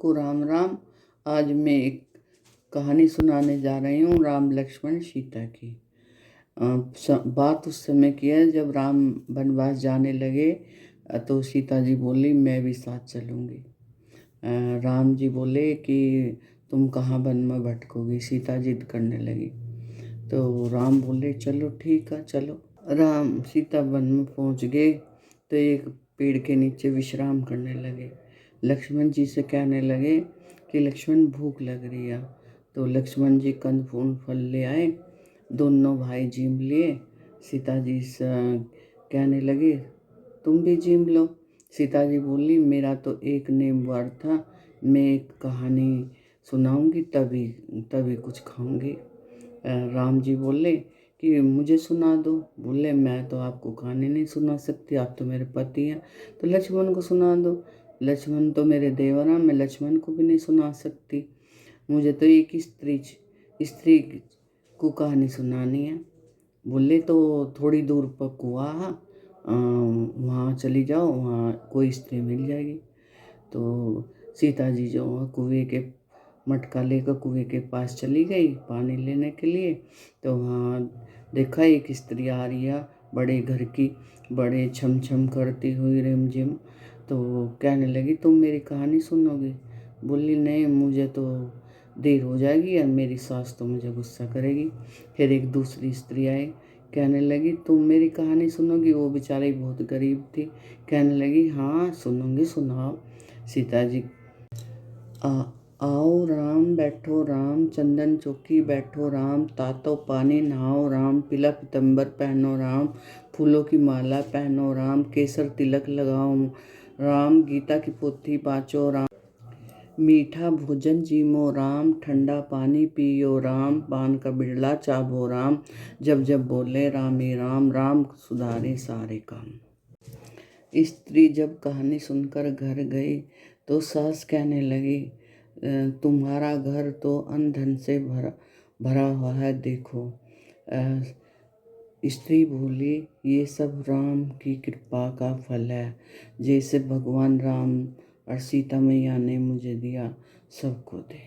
सबको राम राम। आज मैं एक कहानी सुनाने जा रही हूँ राम लक्ष्मण सीता की। बात उस समय की है जब राम वनवास जाने लगे तो सीता जी बोली मैं भी साथ चलूँगी। राम जी बोले कि तुम कहाँ वन में भटकोगी। सीता जिद करने लगी तो राम बोले चलो ठीक है चलो। राम सीता वन में पहुँच गए तो एक पेड़ के नीचे विश्राम करने लगे। लक्ष्मण जी से कहने लगे कि लक्ष्मण भूख लग रही है। तो लक्ष्मण जी कंद फूल फल ले आए, दोनों भाई जीम लिए। सीता जी से कहने लगे तुम भी जीम लो। सीता जी बोली मेरा तो एक नेम वार था, मैं एक कहानी सुनाऊंगी तभी तभी कुछ खाऊंगी। राम जी बोले कि मुझे सुना दो। बोले मैं तो आपको कहानी नहीं सुना सकती, आप तो मेरे पति हैं। तो लक्ष्मण को सुना दो। लक्ष्मण तो मेरे देवर हैं, मैं लक्ष्मण को भी नहीं सुना सकती। मुझे तो एक स्त्री को कहानी सुनानी है। बोले तो थोड़ी दूर पर कुआं है, वहाँ चली जाओ, वहाँ कोई स्त्री मिल जाएगी। तो सीता जी जो कुएं के मटका लेकर कुएं के पास चली गई पानी लेने के लिए। तो वहाँ देखा एक स्त्री आ रही है बड़े घर की, बड़े छम छम करती हुई रिमझिम। तो कहने लगी तुम मेरी कहानी सुनोगी। बोली नहीं, मुझे तो देर हो जाएगी और मेरी सास तो मुझे गुस्सा करेगी। फिर एक दूसरी स्त्री आई, कहने लगी तुम मेरी कहानी सुनोगी। वो बेचारी बहुत गरीब थी, कहने लगी हाँ सुनूंगी, सुनाओ। सीता जी आओ राम बैठो राम, चंदन चौकी बैठो राम, तातो पानी नहाओ राम, पीला पीतम्बर पहनो राम, फूलों की माला पहनो राम, केसर तिलक लगाओ राम, गीता की पोथी बाँचो राम, मीठा भोजन जीमो राम, ठंडा पानी पियो राम, पान का बिरला चाबो राम, जब जब बोले राम ही राम, राम सुधारे सारे काम। स्त्री जब कहानी सुनकर घर गई तो सास कहने लगी तुम्हारा घर तो अन्न धन से भरा हुआ है, देखो। स्त्री बोली ये सब राम की कृपा का फल है, जैसे भगवान राम और सीता मैया ने मुझे दिया सबको दे।